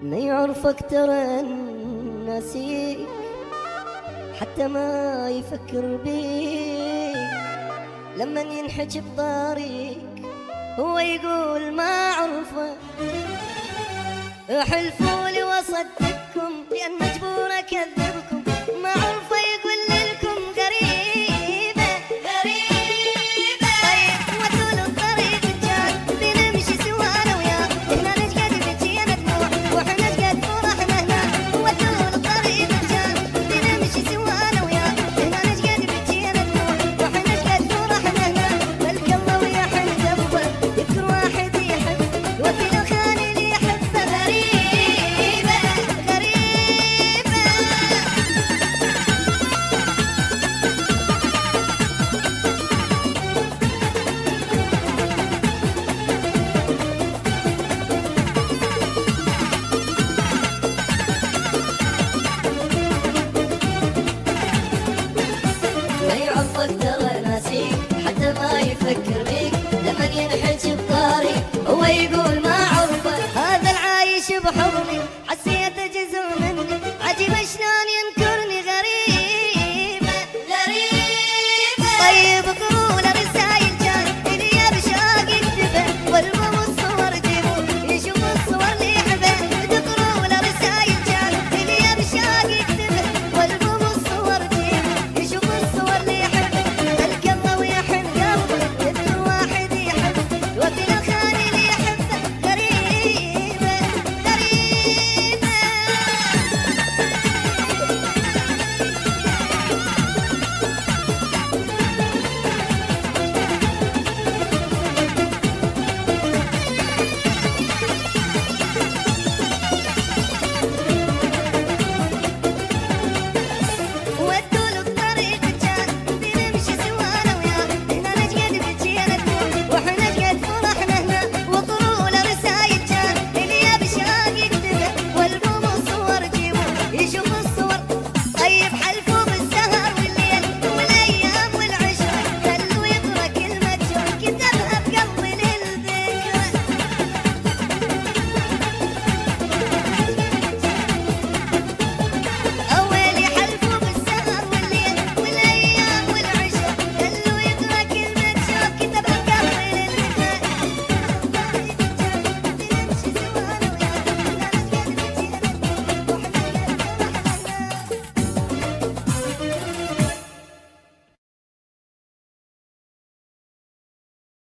ما يعرفك ترى ناسيك، حتى ما يفكر بيك. لما ينحج بطاريك هو يقول ما عرفه. حلفولي وصدقكم لأن مجبور أكذبكم، ما عرفه يقول لكم غريبة غريبة. طيب وطول الطريق الجاي بنمشي سوا أنا وياك، هنا نشقد بجينا دموع وإحنا نشقد فرحنا هناك. وطول الطريق الجاي بنمشي سوا أنا وياك، هنا نشقد بجينا دموع وإحنا نشقد فرحنا هناك. بلك الله ويحن قلبه يذكر واحد يحب، وفي الخالي اللي يحبه غريبة غريبة. ما يعرفك ترى ناسيك، حتى ما يفكر بيك. لمن ينحج بطاري هو يقول